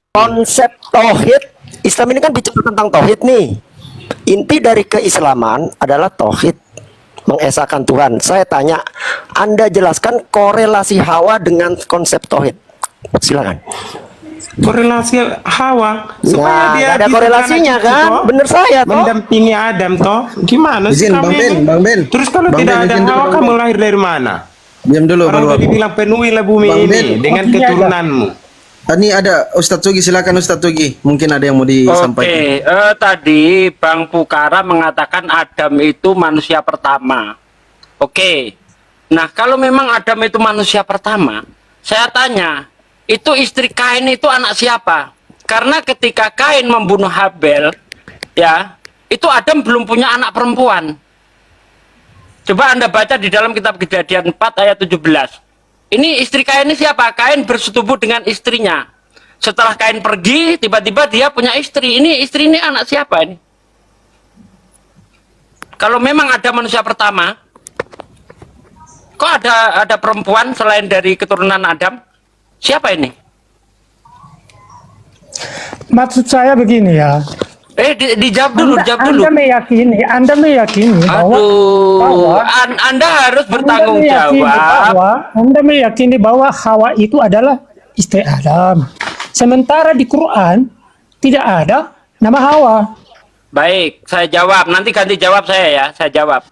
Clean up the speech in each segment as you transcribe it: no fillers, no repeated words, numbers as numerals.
Konsep tauhid Islam ini kan bicara tentang tauhid nih. Inti dari keislaman adalah tauhid, mengesahkan Tuhan. Saya tanya, Anda jelaskan korelasi Hawa dengan konsep tauhid. Silakan. Korelasi Hawa supaya Nah, dia ada bisa korelasinya anak cucu, kan? toh, Bener saya toh. mendampingi Adam toh. Gimana sih Izin, kamu Bang Ben, ini? Bang Ben. Terus kalau Bang tidak Ben, ada izin dulu, Hawa, Bang kamu Ben. lahir dari mana? Diam dulu, Orang baru udah aku. dibilang penuhilah bumi Bang ini Ben, dengan ini aja. keturunanmu. Ini ada Ustadz Sugi, silakan Ustadz Sugi. Mungkin ada yang mau disampaikan. Oke, tadi Bang Pukara mengatakan Adam itu manusia pertama. Oke, nah kalau memang Adam itu manusia pertama, saya tanya, itu istri Kain itu anak siapa? Karena ketika Kain membunuh Habel, ya, itu Adam belum punya anak perempuan. Coba Anda baca di dalam kitab Kejadian 4 ayat 17. Ini istri Kain ini siapa? Kain bersetubuh dengan istrinya. Setelah Kain pergi, tiba-tiba dia punya istri. Istri ini anak siapa ini? Kalau memang ada manusia pertama, kok ada perempuan selain dari keturunan Adam? Siapa ini? Maksud saya begini ya. Dijawab dulu, jawab dulu. Anda meyakini bahwa Anda harus bertanggung jawab. Anda meyakini bahwa Hawa itu adalah istri Adam. Sementara di Quran tidak ada nama Hawa. Baik, saya jawab. Nanti ganti jawab saya ya. Saya jawab.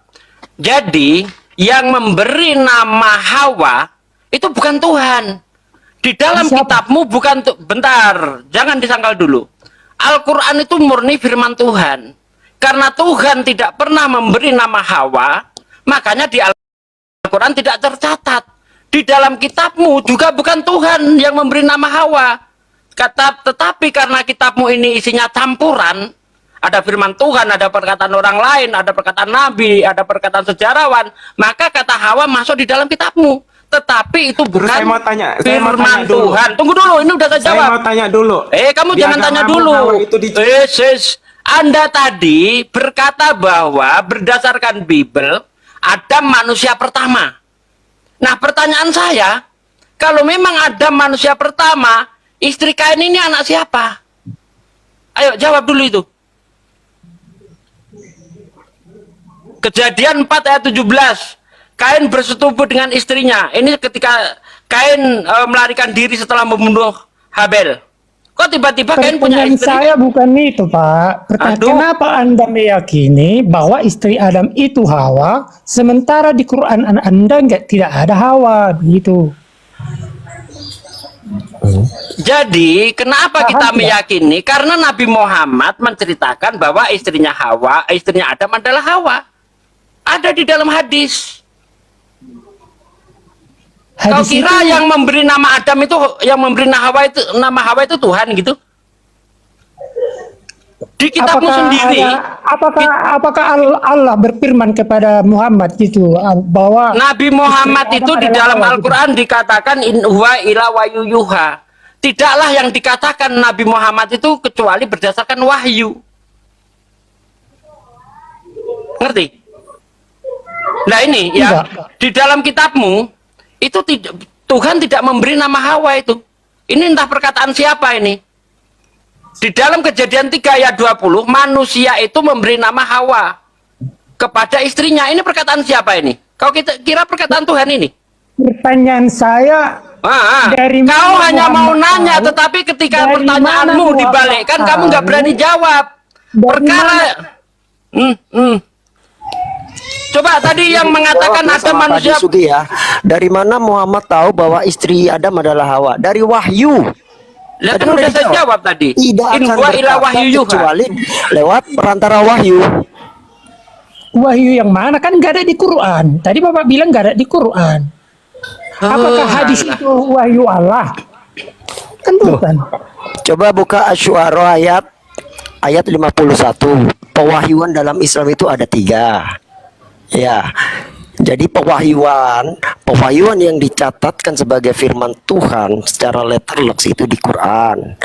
Jadi, yang memberi nama Hawa itu bukan Tuhan. Di dalam kitabmu bukan bentar, jangan disangkal dulu. Al-Quran itu murni firman Tuhan. Karena Tuhan tidak pernah memberi nama Hawa, makanya di Al-Quran tidak tercatat. Di dalam kitabmu juga bukan Tuhan yang memberi nama Hawa. Tetapi karena kitabmu ini isinya campuran, ada firman Tuhan, ada perkataan orang lain, ada perkataan Nabi, ada perkataan sejarawan, maka kata Hawa masuk di dalam kitabmu. Tetapi itu bukan saya mau tanya firman dulu. Tuhan. Tunggu dulu, ini udah saya jawab. Saya mau tanya dulu. Kamu Di jangan tanya agamamu dulu. Hawa itu Anda tadi berkata bahwa berdasarkan Bible, Adam manusia pertama. Nah, pertanyaan saya, kalau memang Adam manusia pertama, istri Kain ini anak siapa? Ayo jawab dulu itu. Kejadian 4 ayat 17. Kain bersetubuh dengan istrinya. Ini ketika Kain melarikan diri setelah membunuh Habel. Kok tiba-tiba Kain punya istri? Saya bukan itu, Pak. Kenapa Anda meyakini bahwa istri Adam itu Hawa, sementara di Quran Anda tidak ada Hawa, begitu? Jadi, kenapa kita meyakini? Karena Nabi Muhammad menceritakan bahwa istrinya Adam adalah Hawa. Ada di dalam hadis. Kau kira yang memberi nama Adam itu, yang memberi nama Hawa itu Tuhan gitu? Di kitabmu sendiri. Apakah Allah berfirman kepada Muhammad gitu bahwa Nabi Muhammad itu di dalam Al-Quran dikatakan in huwa ila wahyuha. Tidaklah yang dikatakan Nabi Muhammad itu kecuali berdasarkan wahyu. Ngerti? Nah ini ya, di dalam kitabmu itu Tuhan tidak memberi nama Hawa itu. Ini entah perkataan siapa ini. Di dalam Kejadian 3 ayat 20, manusia itu memberi nama Hawa kepada istrinya. Ini perkataan siapa ini? Kau kira perkataan Tuhan ini? Pertanyaan saya dari kau hanya mau nanya, tahu? tetapi ketika pertanyaanmu dibalikkan, kamu nggak berani jawab. Perkara coba tadi yang mengatakan ada manusia. Sugi ya. Dari mana Muhammad tahu bahwa istri Adam adalah Hawa? Dari wahyu. Lihat kan udah saya jawab tadi. Tidak In akan huwa ila berkata wahyuha. kecuali lewat perantara wahyu. Wahyu yang mana? Kan nggak ada di Quran. Tadi Bapak bilang nggak ada di Quran. Apakah hadis itu wahyu Allah? Kan bukan. Coba buka Asy-Syu'ara ayat 51. Pewahyuan dalam Islam itu ada 3. Ya. Jadi pewahyuan yang dicatatkan sebagai firman Tuhan secara letterleks itu di Quran.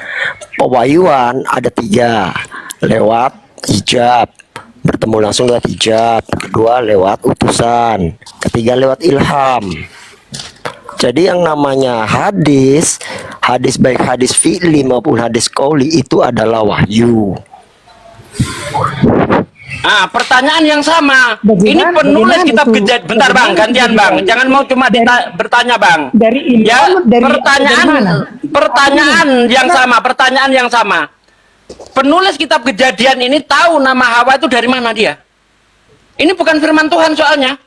Pewahyuan ada 3, lewat hijab, bertemu langsung lewat hijab, kedua lewat utusan, ketiga lewat ilham. Jadi yang namanya hadis Hadis baik hadis fi'li maupun hadis qauli itu adalah wahyu. Ah, pertanyaan yang sama. Bagaimana- Ini penulis bagaimana kitab itu? kejadian. Bentar bang, Bagaimana gantian itu? bang. Jangan mau cuma bertanya bang. Dari ilmu, Ya, dari pertanyaan, mana? pertanyaan yang sama, pertanyaan yang sama. Penulis kitab kejadian ini tahu nama Hawa itu dari mana dia? Ini bukan firman Tuhan soalnya.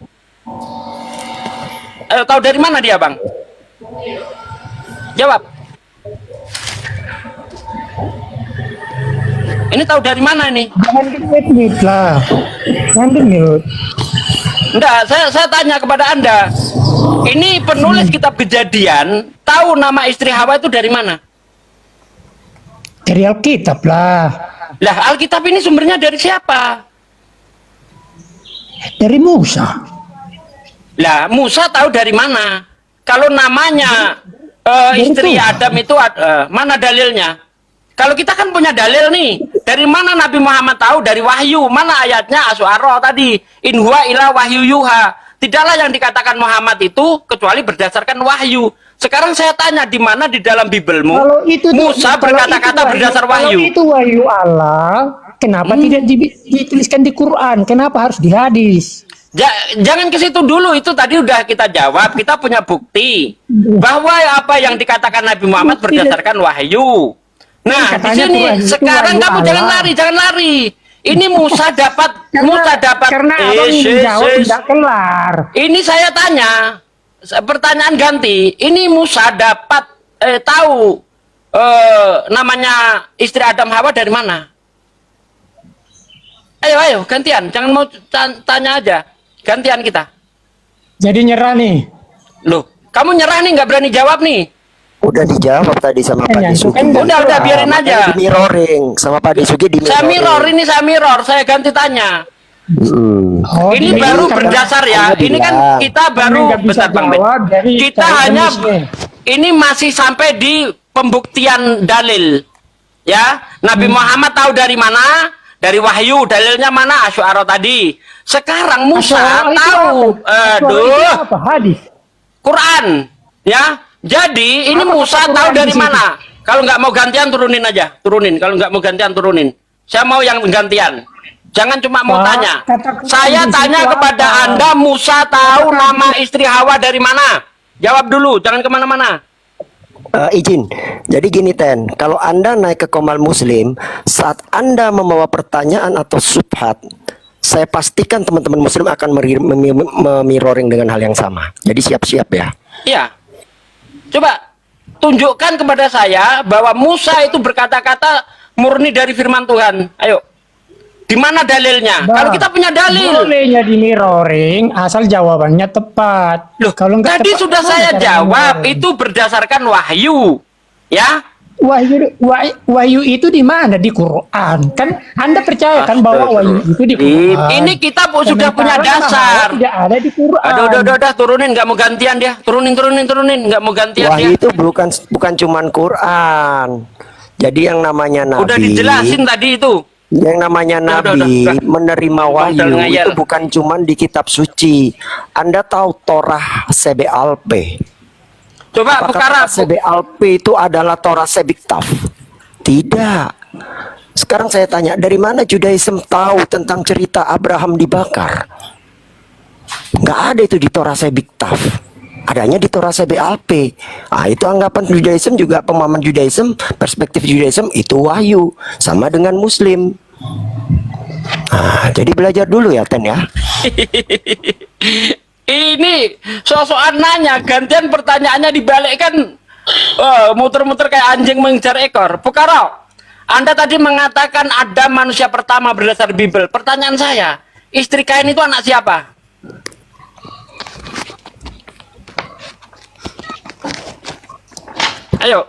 Tahu dari mana dia bang? Jawab. Ini tahu dari mana ini? Jangan di-mute lah. Jangan di-mute. Enggak, saya tanya kepada Anda. Ini penulis kitab kejadian tahu nama istri Hawa itu dari mana? Dari Alkitab lah. Lah, Alkitab ini sumbernya dari siapa? Dari Musa. Lah, Musa tahu dari mana? Kalau namanya istri Tuhan. Adam itu mana dalilnya? Kalau kita kan punya dalil nih. Dari mana Nabi Muhammad tahu? Dari wahyu. Mana ayatnya? Asy-Syu'ara tadi. In huwa illa wahyu yuha. Tidaklah yang dikatakan Muhammad itu kecuali berdasarkan wahyu. Sekarang saya tanya, di mana di dalam Bibelmu Kalau itu Musa kalau berkata-kata itu berdasar Kalau wahyu? itu wahyu Allah, kenapa tidak dituliskan di Quran? Kenapa harus di hadis? Jangan ke situ dulu, itu tadi udah kita jawab. Kita punya bukti bahwa apa yang dikatakan Nabi Muhammad Bukti berdasarkan wahyu. Nah, di Katanya sini Quran itu sekarang wahyu kamu jangan Allah. lari, jangan lari. Ini Musa dapat Karena abang menjawab tidak kelar. Ini saya tanya, pertanyaan ganti. Ini Musa dapat tahu namanya istri Adam Hawa dari mana? Ayo, gantian. Jangan mau tanya aja. Gantian kita. Jadi nyerah nih. Loh, kamu nyerah nih, nggak berani jawab nih. Udah dijawab tadi sama Pak Yang Disugi. kan Udah, biarin aja. Di mirroring sama Pak Disugi di Saya mirror, ini saya mirror. Saya ganti tanya. Oh, Ini jadi baru karena- berdasar ya. Anda Ini kan bilang. kita baru Karena nggak bisa bentar Bang Ben. jawab dari Kita cara hanya jenisnya. ini masih sampai di pembuktian dalil. Ya, Nabi Muhammad tahu dari mana? Dari wahyu. Dalilnya mana? Asy-Syu'ara tadi. Sekarang Musa Asy-Syu'ara itu tahu apa? Asy-Syu'ara itu apa? Hadis. Quran, ya. Jadi ini Apa Musa kata tahu Quran dari di situ? mana? Kalau nggak mau gantian turunin aja, turunin. Kalau nggak mau gantian turunin. Saya mau yang gantian. Jangan cuma mau Pak, tanya. kata Quran Saya di situ tanya kepada apa? Anda, Musa tahu nama istri Hawa dari mana? Jawab dulu, jangan kemana-mana. Izin. Jadi gini Ten, kalau Anda naik ke Komal Muslim, saat Anda membawa pertanyaan atau subhat, saya pastikan teman-teman Muslim akan mirroring dengan hal yang sama. Jadi siap-siap ya. Iya. Coba tunjukkan kepada saya bahwa Musa itu berkata-kata murni dari firman Tuhan. Ayo. Di mana dalilnya? Bah, Kalau kita punya dalil. Bolehnya di mirroring asal jawabannya tepat. Loh, kalau nggak tadi tepat, sudah mana saya cara jawab, mirroring? itu berdasarkan wahyu. Ya. Wahyu itu di mana? Di Quran. Kan Anda percaya kan bahwa wahyu itu di Quran. Ini kita sudah punya Sementara dasar. tidak ada di Quran. Aduh, udah, turunin, nggak mau gantian dia. Turunin, nggak mau gantian Wahyu dia. itu bukan cuman Quran. Jadi yang namanya Nabi. Udah dijelasin tadi itu. Yang namanya Nabi udah. menerima wahyu Udah ngayal. itu bukan cuman di kitab suci. Anda tahu Torah Sebe Alpe? Coba Apakah perkara Torah Sebe Alpe itu adalah Torah Sebiktaf? Tidak. Sekarang saya tanya, dari mana Judaism tahu tentang cerita Abraham dibakar? Nggak ada itu di Torah Sebiktaf. Adanya di Torah Sebe Alpe. Ah, itu anggapan Judaism juga, pemahaman Judaism, perspektif Judaism itu wahyu, sama dengan Muslim. Ah, jadi belajar dulu ya Ten ya. ini sosokan nanya, gantian pertanyaannya dibalikkan. Muter-muter kayak anjing mengejar ekor. Perkara, Anda tadi mengatakan ada manusia pertama berdasar Bible. Pertanyaan saya, istri Kain itu anak siapa? Ayo,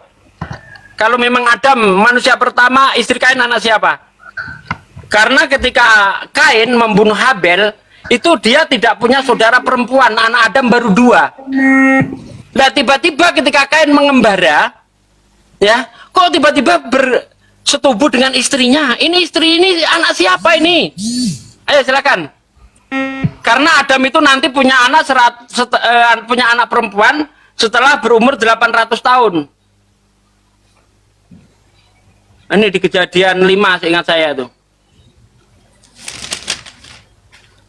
kalau memang Adam manusia pertama, istri Kain anak siapa? Karena ketika Kain membunuh Habel, itu dia tidak punya saudara perempuan, anak Adam baru 2. Nah, tiba-tiba ketika Kain mengembara, ya, kok tiba-tiba bersetubuh dengan istrinya? Ini istri ini anak siapa ini? Ayo silakan. Karena Adam itu nanti punya anak punya anak perempuan setelah berumur 800 tahun. Ini di Kejadian 5 seingat saya tuh.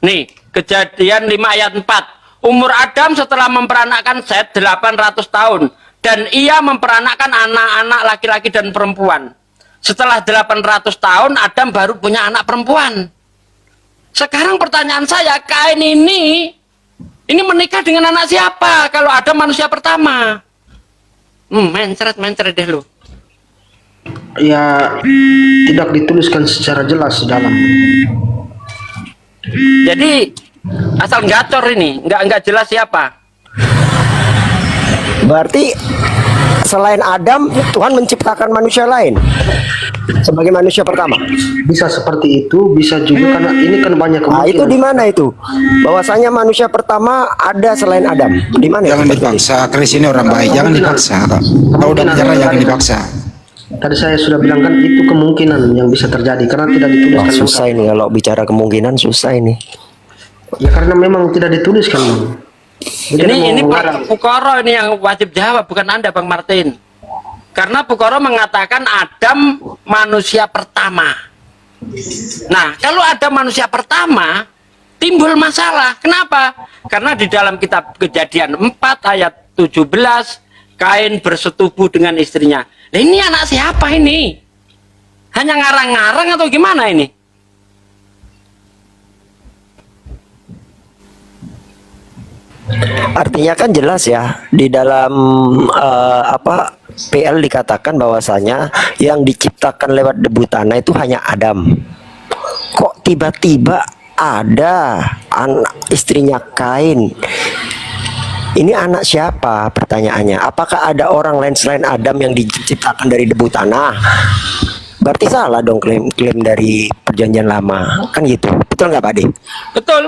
Nih, Kejadian 5 ayat 4. Umur Adam setelah memperanakkan Set 800 tahun. Dan ia memperanakkan anak-anak laki-laki dan perempuan. Setelah 800 tahun, Adam baru punya anak perempuan. Sekarang pertanyaan saya, Kain ini menikah dengan anak siapa? Kalau Adam manusia pertama. Mencret deh lu. Ya, tidak dituliskan secara jelas dalam. Jadi asal gacor ini, nggak jelas siapa. Berarti selain Adam, Tuhan menciptakan manusia lain sebagai manusia pertama. Bisa seperti itu, bisa juga karena ini kan banyak Nah, itu kemungkinan. di mana itu? Bahwasanya manusia pertama ada selain Adam. Di mana? Jangan itu? dipaksa, Chris ini orang baik. Jangan dipaksa. Kalau udah bicara jangan dipaksa. Tadi saya sudah bilang kan itu kemungkinan yang bisa terjadi karena tidak Wah, dituliskan. susah ini kalau bicara kemungkinan susah ini. Ya karena memang tidak dituliskan. Bang. Ini mau Pak mengarang. Pukoro ini yang wajib jawab, bukan Anda Bang Martin. Karena Pukoro mengatakan Adam manusia pertama. Nah, kalau ada manusia pertama, timbul masalah. Kenapa? Karena di dalam kitab Kejadian 4 ayat 17, Kain bersetubuh dengan istrinya. Nah, ini anak siapa ini? Hanya ngarang-ngarang atau gimana ini? Artinya kan jelas ya di dalam PL dikatakan bahwasanya yang diciptakan lewat debu tanah itu hanya Adam. Kok tiba-tiba ada anak istrinya Kain? Ini anak siapa pertanyaannya? Apakah ada orang lain selain Adam yang diciptakan dari debu tanah? Berarti salah dong klaim dari perjanjian lama. Kan gitu. Betul nggak Pak Ade? Betul.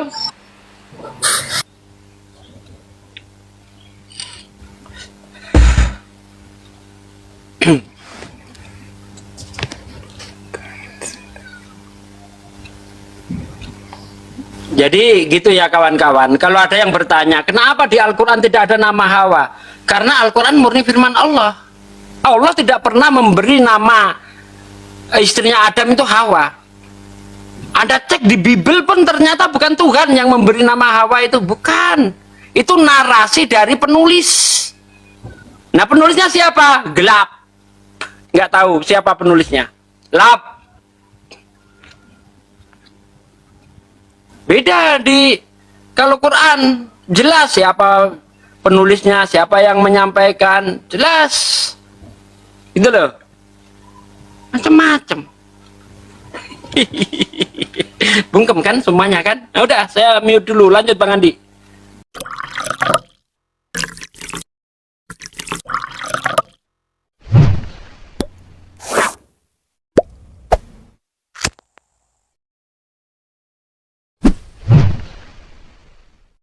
Jadi gitu ya kawan-kawan. Kalau ada yang bertanya, kenapa di Al-Quran tidak ada nama Hawa? Karena Al-Quran murni firman Allah. Allah tidak pernah memberi nama istrinya Adam itu Hawa. Anda cek di Bible pun ternyata bukan Tuhan yang memberi nama Hawa itu. Bukan. Itu narasi dari penulis. Nah, penulisnya siapa? Gelap. Nggak tahu siapa penulisnya. Lap. Beda di kalau Quran jelas siapa penulisnya, siapa yang menyampaikan, jelas. Itu loh. Macam-macam. Bungkem kan semuanya kan? Nah, udah saya mute dulu, lanjut Bang Andi.